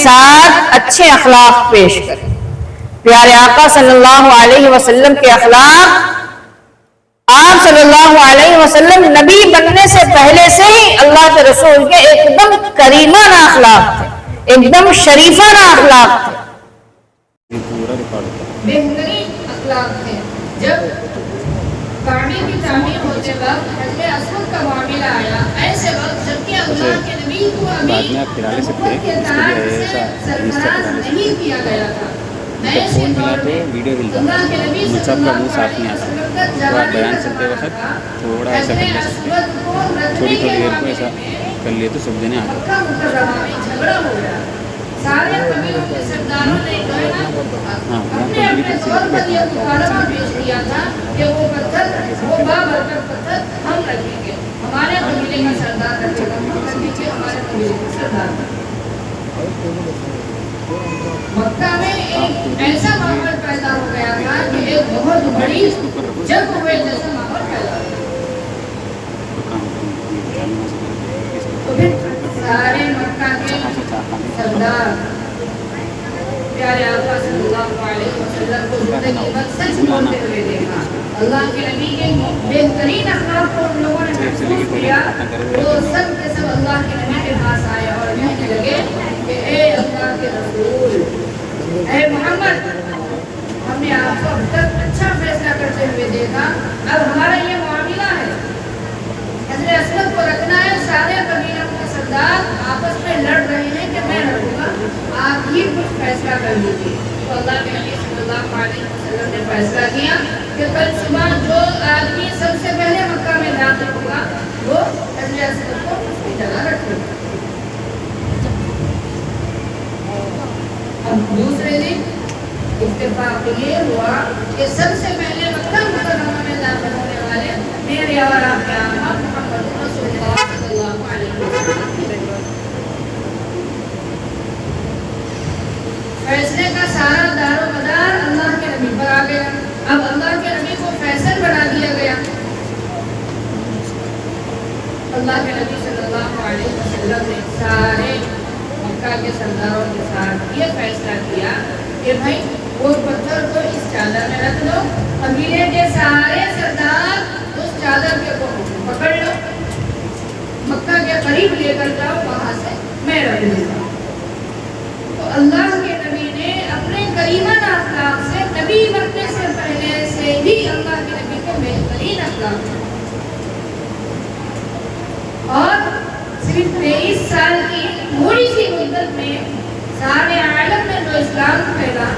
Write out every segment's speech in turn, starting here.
ساتھ اچھے اخلاق پیش کریں۔ پیارے آقا صلی اللہ علیہ وسلم کے اخلاق، آپ صلی اللہ علیہ وسلم نبی بننے سے پہلے سے ہی اللہ کے رسول کے ایک دم کریمانہ اخلاق تھے، ایک دم شریفانہ اخلاق تھے، بہترین اخلاق تھے۔ جب کعبے کی تعمیر ہوتے وقت حجر اسود کا معاملہ آیا، ایسے وقت جبکہ اللہ کے نبی کو ابھی نبوت کے تاج سے سرفراز نہیں کیا گیا تھا، ایسے دور میں اللہ کے نبی صلی اللہ علیہ وسلم کا جوانی کا زمانہ تھا۔ حجر اسود کو رکھنے کے معاملے میں مکہ مکرمہ میں جھگڑا ہو گیا۔ سارے قبیلوں کے سرداروں نے اپنے اپنے طور پر یہ مطالبہ پیش کیا تھا کہ وہ بابرکت پتھر ہم رکھیں گے، ہمارے قبیلے کا سردار رکھے گا، ہم رکھیں گے ہمارے قبیلے کا سردار۔ مکہ میں ایک ایسا ماحول پیدا ہو گیا تھا کہ ایک بہت بڑی جنگ ہوئے جیسا ماحول پیدا ہو گیا۔ تو پھر سارے مکہ کے سردار پیارے آقا صلی اللہ علیہ وسلم کو زندگی بھر سچ بولتے ہوئے دیکھا، اللہ کے نبی کے بہترین اخلاق کو ان لوگوں نے محسوس کیا، وہ سب کے سب اللہ کے نبی کے پاس آئے اور کہنے لگے کہ اے اللہ کے رسول، اے محمد، ہم نے آپ کو اب تک اچھا فیصلہ کرتے ہوئے دیکھا، اب ہمارا یہ معاملہ ہے، حجر اسود کو رکھنا ہے، سارے قبیلوں کے سردار آپس میں لڑ رہے ہیں کہ میں رکھوں گا، آپ ہی کچھ فیصلہ کر لیجیے۔ تو اللہ کے نبی صلی اللہ علیہ وسلم نے فیصلہ کیا کہ کل صبح جو آدمی سب سے پہلے مکہ میں داخل ہوگا وہ حجر اسود کو اس کی جگہ رکھے گا۔ اب دوسرے دن اتفاق یہ ہوا کہ سب سے پہلے مکہ مکرمہ میں داخل ہونے والے میرے اور آپ کے آقا محمد رسول اللہ صلی اللہ علیہ وسلم کی رہنمائی۔ فیصلے کا سارا دار و مدار اللہ کے نبی پر آ گیا۔ اب اللہ کے نبی کو فیصل بنا دیا گیا۔ اللہ کے نبی صلی اللہ علیہ وسلم نے سارے مکہ کے سرداروں کے ساتھ یہ فیصلہ کیا کہ بھائی وہ پتھر کو اس چادر میں رکھ دو، قبیلے کے سارے سردار اس چادر کے کو پکڑ لو، مکہ کے قریب لے کر جاؤ، وہاں سے میں رکھ دوں گا۔ تو اللہ کے نبی نے اپنے کریمانہ اخلاق سے، نبی بننے سے پہلے سے ہی اللہ کے نبی کو بہترین اخلاق، اور صرف 23 سال کی تھوڑی سی مدت میں سارے عالم میں جو اسلام پھیلا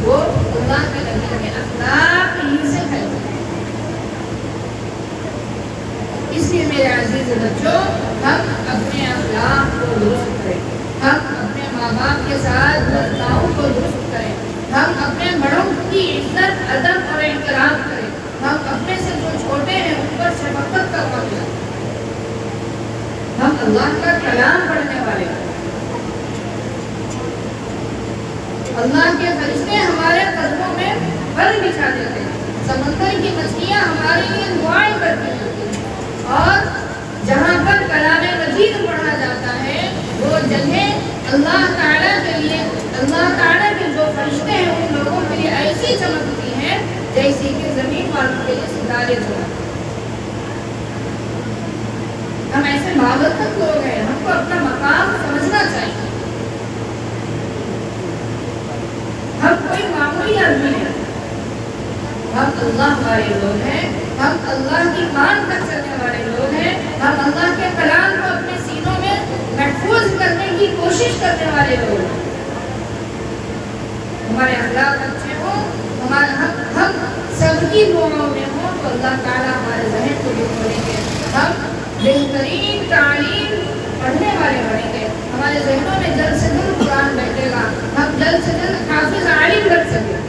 وہ اللہ کے نبی کے اخلاق ہی سے پھیلا۔ اس لیے میرے عزیز بچوں، ہم اپنے اخلاق کو درست کریں، ہم اپنے ماں باپ کے ساتھ برتاؤ کو درست کریں، ہم اپنے بڑوں کی عزت، ادب اور احترام کریں، ہم اپنے سے جو چھوٹے ہیں ان پر شفقت کا معاملہ کریں، ہم اللہ کا کلام پڑھنے والے ہیں، اللہ کے فرشتے ہمارے قدموں میں پر بچھا دیتے ہیں، سمندر کی مچھلیاں ہمارے لیے دعائیں کرتی ہیں، اور جہاں پر کلام مجید پڑھا جاتا ہے وہ جگہ اللہ تعالیٰ کے لیے، اللہ تعالیٰ کے جو فرشتے ہیں ان لوگوں کے لیے ایسی چمکتی ہیں جیسی کہ زمین والوں کے لیے ستارے چمکتے ہیں۔ ہم ایسے بابرکت لوگ ہیں، ہم کو اپنا مقام سمجھنا چاہیے۔ ہم کوئی معمولی آدمی نہیں، ہم اللہ والے لوگ ہیں، ہم اللہ کی مان تک چلنے والے لوگ ہیں، ہم اللہ کے کلام کو اپنے سینوں میں محفوظ کرنے کی کوشش کرنے والے لوگ ہیں۔ ہمارے اخلاق اچھے ہوں، ہم سب کی دعاؤں میں ہوں تو اللہ تعالیٰ ہمارے ذہن کو بھی کھولیں گے، ہم بہترین تعلیم پڑھنے والے بنیں گے، ہمارے ذہنوں میں جلد سے جلد قرآن بیٹھے گا، ہم جلد سے جلد حافظ عالم بن سکیں،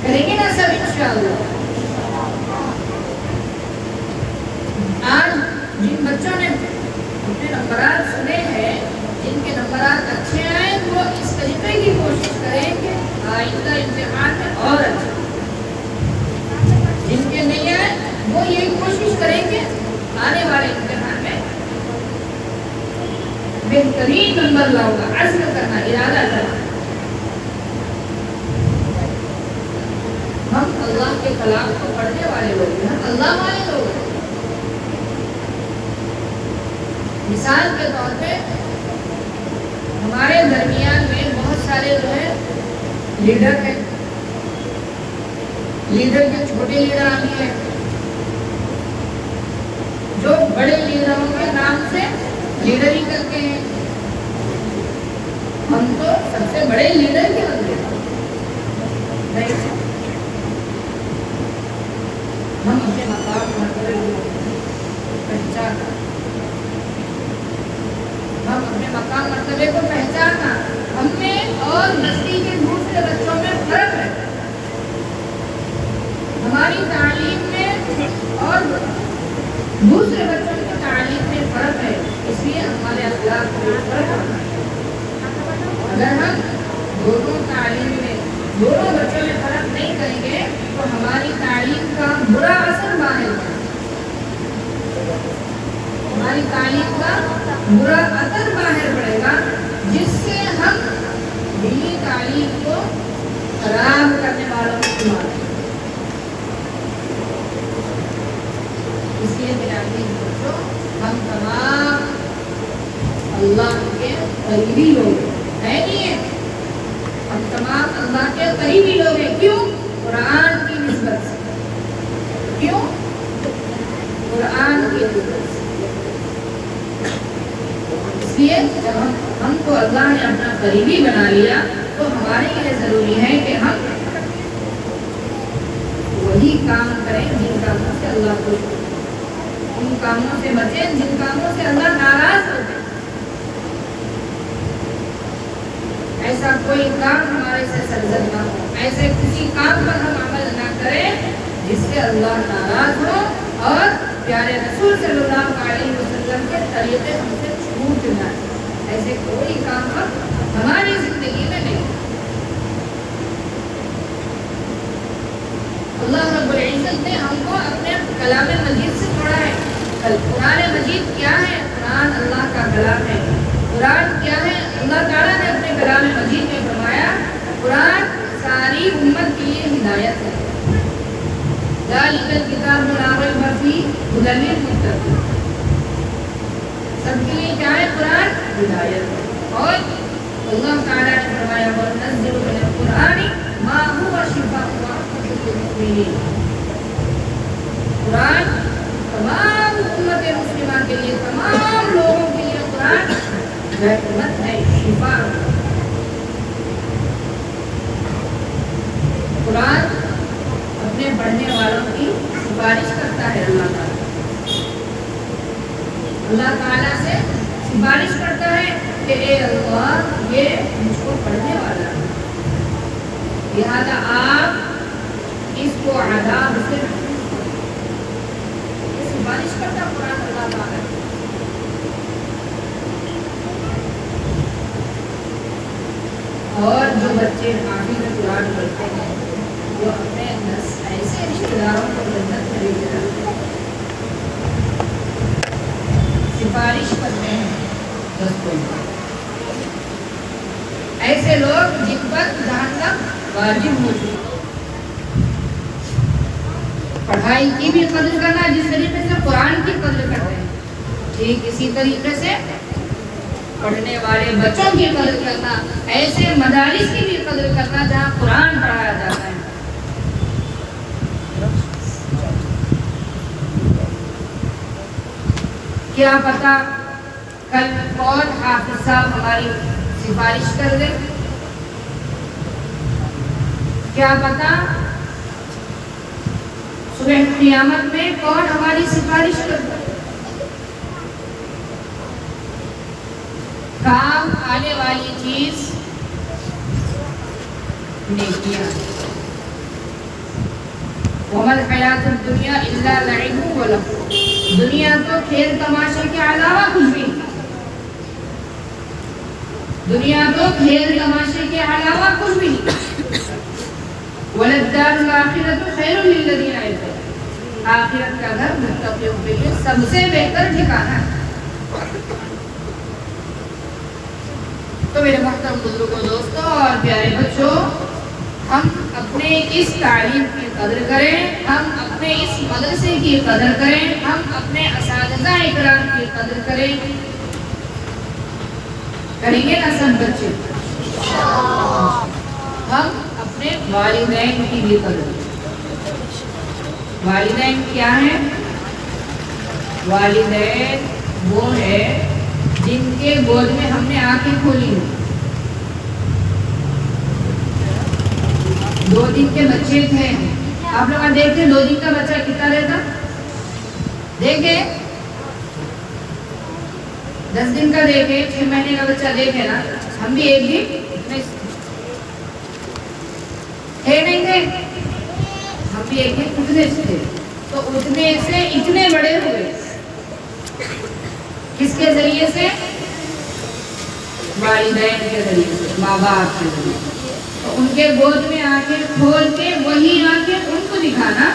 کریں گے نا سب انشاءاللہ۔ آج جن بچوں نے اپنے نمبرات سنے ہیں، جن کے نمبرات اچھے آئے وہ اس طریقے کی کوشش کریں کہ آئندہ امتحان میں اور اچھا، جن کے نہیں آئے وہ یہی کوشش کریں کہ آنے والے امتحان میں بہترین نمبر لاؤں گا. عزم کرنا, ارادہ کرنا. ہم اللہ کے کلام کو پڑھنے والے لوگ ہیں, ہم اللہ والے لوگ ہیں. مثال کے طور پہ ہمارے درمیان میں بہت سارے جو ہے لیڈر ہیں. لیڈر کے چھوٹے لیڈر بھی ہیں جو بڑے لیڈروں کے نام سے لیڈر ہی کرتے ہیں. ہم تو سب سے بڑے لیڈر کے بندے نہیں. ہم اپنے مقام مرتبے کو پہچانا, ہم اپنے مقام مرتبے کو پہچانا. ہم میں اور بستی کے دوسرے بچوں میں فرق ہے. ہماری تعلیم میں اور دوسرے بچوں کی تعلیم میں فرق ہے, اس لیے ہمارے اخلاق میں فرق ہے. اگر ہم دونوں تعلیم میں دونوں بچوں میں فرق نہیں کریں گے تو ہماری تعلیم کا برا اثر باہر پڑے گا. ہماری تعلیم کا برا اثر باہر پڑے گا, جس سے ہم دینی تعلیم کو خراب کرنے والوں کو شمار کریں. اس لیے میرے عزیز بچوں, ہم تمام اللہ کے قریبی لوگ ہیں, نہیں ہیں؟ ہم تمام اللہ کے قریبی لوگ ہیں. کیوں؟ قرآن کی نسبت سے. کیوں؟ قرآن کی نسبت سے. اس لیے جب ہم کو اللہ نے اپنا قریبی بنا لیا تو ہمارے لیے ضروری ہے کہ ہم وہی کام کریں جن کاموں سے اللہ خوش ہو, ان کاموں سے بچیں جن کاموں سے اللہ ناراض ہوتے. ایسا کوئی کام ہمارے سے سرزد نہ ہو, ایسے کسی کام پر ہم عمل نہ کریں جس سے اللہ ناراض ہو اور پیارے رسول صلی اللہ علیہ وسلم کے طریقے ہم سے چھوٹ جائیں. ایسے کوئی کام ہماری زندگی میں نہیں. اللہ رب العزت نے ہم کو اپنے کلام مجید سے جوڑا ہے. قرآن مجید کیا ہے؟ قرآن اللہ کا کلام ہے. قرآن کیا ہے؟ اللہ تعالیٰ نے اپنے کلام مجید میں فرمایا قرآن ساری امت کے لیے ہدایت ہے. ذالک الکتاب لا ریب فیہ ھدی للمتقین. سب کے لیے کیا ہے؟ قرآن ہدایت ہے. اور اللہ تعالیٰ نے فرمایا وَنُنَزِّلُ مِنَ الْقُرْآنِ مَا هُوَ شِفَاءٌ وَرَحْمَةٌ لِلْمُؤْمِنِينَ. قرآن تمام امت مسلمہ کے لیے, تمام لوگوں کے لیے قرآن رحمت ہے, شفا. قرآن اپنے پڑھنے والوں کی سفارش کرتا ہے. اللہ تعالیٰ سے سفارش کرتا ہے کہ اے اللہ یہ مجھ کو پڑھنے والا ہے, لہذا آپ اس کو عذاب سے سفارش کرتا قرآن اللہ تعالیٰ. اور جو بچے حافظ قرآن پڑھتے ہیں وہ اپنے ایسے رشتہ داروں کو جنت میں لے جاتے ہیں, سفارش کرتے ہیں. ایسے لوگ جن پر جہنم واجب ہو چکے. پڑھائی کی بھی قدر کرنا جس طریقے سے قرآن کی قدر کرتے ہیں, ٹھیک اسی طریقے سے پڑھنے والے بچوں کی قدر کرنا, ایسے مدارس کی بھی قدر کرنا جہاں قرآن پڑھایا جاتا ہے. کیا پتا کل کون حافظ صاحب ہماری سفارش کر دے, کیا پتا صبح قیامت میں کون ہماری سفارش کر دے. کام آنے والی چیز نیکیاں. وَمَا الْحَيَاةُ الدُّنْيَا إِلَّا لَعِبٌ وَلَهْوٌ. دنیا تو کھیل تماشے کے علاوہ کچھ بھی نہیں. دنیا تو کھیل تماشے کے علاوہ کچھ بھی نہیں. وَلَلدَّارُ الْآخِرَةُ خَيْرٌ لِلَّذِينَ يَتَّقُونَ. آخرت کا گھر متقیوں کے لیے سب سے بہتر ٹھکانہ ہے. تو میرے محترم بزرگوں، دوستوں اور پیارے بچوں، ہم اپنے اس تعلیم کی قدر کریں، ہم اپنے اس مدرسے کی قدر کریں، ہم اپنے اساتذہ اکرام کی قدر کریں. کریں گے نا سب بچے؟ ہم اپنے والدین کی بھی قدر کریں. والدین کیا ہیں؟ والدین وہ ہے جن کے گود میں ہم نے آنکھیں کھولی ہیں. 2 دن کے بچے تھے. آپ لوگ دیکھتے 2 دن کا بچہ کتنا رہتا؟ دیکھے 10 دن کا دیکھے، 6 مہینے کا بچہ دیکھے نا. ہم بھی ایک دن تھے نہیں تھے، ہم بھی ایک دن اٹھنے تھے. تو اٹھنے سے اتنے بڑے ہوئے. کس کے ذریعے سے؟ والدین کے ذریعے سے، ماں باپ کے ذریعے سے. تو ان کے گود میں آنکھیں کھول کے وہی آنکھیں ان کو دکھانا،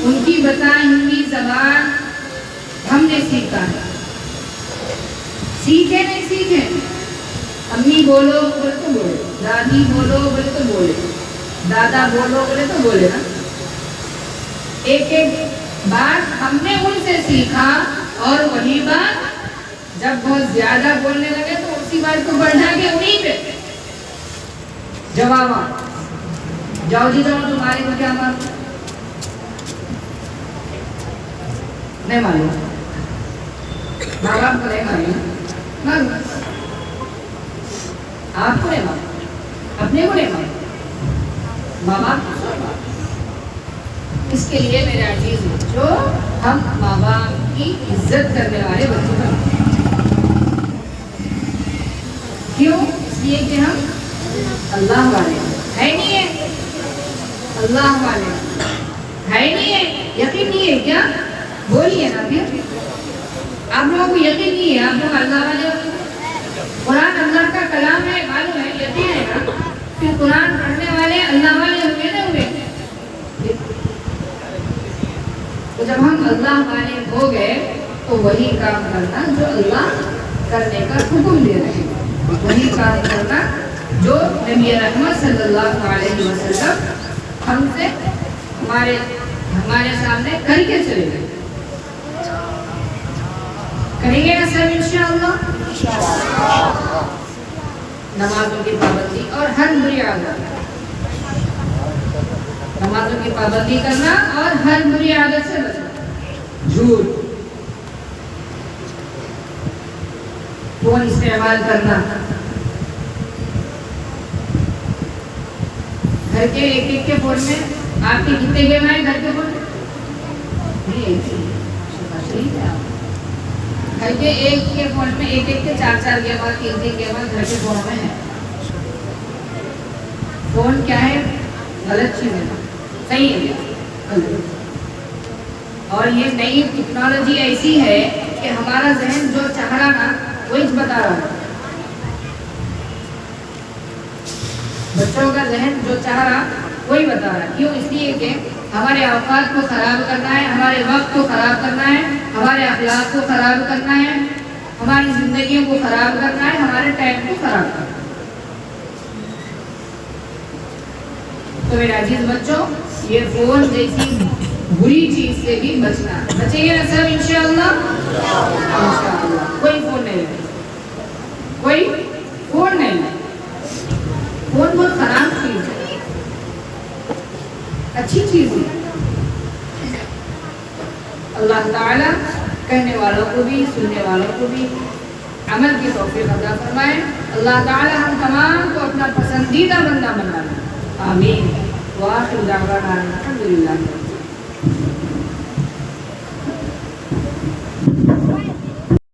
ان کی بتائی ہوئی زبان ہم نے سیکھا ہے. سیکھے نہیں سیکھے؟ امی بولو بولے تو بولے، دادی بولو بولے تو بولے، دادا بولو بولے تو بولے نا. ایک ایک بات ہم نے ان سے سیکھا، اور وہی بات جب بہت زیادہ بولنے لگے تو اسی بات کو بڑھا کے انہیں پہ جواب جاؤ جی جاؤ، تمہاری کو کیا بات نہیں معلوم، ماں باپ کو نہیں معلوم، آپ کو نہیں معلوم، اپنے کو نہیں معلوم، ماں باپ کو سب معلوم. اس کے لیے میرے عزیز بچوں، ہم ماں باپ کی عزت کرنے والے بچوں بنیں. کیوں؟ اس لیے کہ ہم اللہ والے ہے نہیں ہے، اللہ والے ہے نہیں ہے. یقین نہیں ہے کیا؟ بولیے نا پھر. آپ لوگوں کو یقین نہیں ہے آپ لوگ اللہ والے ہو؟ قرآن اللہ کا کلام ہے، معلوم ہے، یقین ہے نا؟ پھر قرآن پڑھنے والے اللہ والے ہوئے نہ ہوئے؟ تو جب ہم اللہ والے ہو گئے تو وہی کام کرنا جو اللہ کرنے کا حکم دے رہے ہیں، وہی کام کرنا جو نبی رحمت صلی اللہ علیہ وسلم ہم سے ہمارے سامنے کر کے چلے گئے. کریں گے نا سب انشاءاللہ؟ نمازوں کی پابندی اور ہر بری عادت، نمازوں کی پابندی کرنا اور ہر بری عادت سے بچنا. جھوٹ، فون استعمال کرنا، گھر کے ایک کے فون میں آپ کے کتنے گیم آئے گھر کے فون میں؟ گھر کے ایک کے فون میں ایک کے 4 گیم اور 3 گیم گھر کے فون میں ہے. فون کیا ہے؟ غلط چیز ہے، صحیح ہے. اور یہ نئی ٹیکنالوجی ایسی ہے کہ ہمارا ذہن جو چاہ رہا نا وہی بتا رہا ہے. بچوں کا ذہن جو چاہ رہا وہی بتا رہا ہے. کیوں؟ اس لیے کہ ہمارے اوقات کو خراب کرنا ہے، ہمارے وقت کو خراب کرنا ہے، ہمارے اخلاق کو خراب کرنا ہے، ہماری زندگیوں کو خراب کرنا ہے، ہمارے ٹائم کو خراب کرنا ہے. تو میرے عزیز بچوں، یہ فون جیسی بری چیز سے بھی بچنا. بچیں گے نا سب انشاءاللہ؟ انشاءاللہ. کوئی فون نہیں لے، کوئی فون نہیں لے. فون بہت خراب چیز ہے، اچھی چیز ہے. اللہ تعالیٰ کہنے والوں کو بھی سننے والوں کو بھی عمل کی توفیق عطا فرمائے. اللہ تعالیٰ ہم تمام کو اپنا پسندیدہ بندہ بنا لے. آمین. وآخر دعوانا الحمدللہ.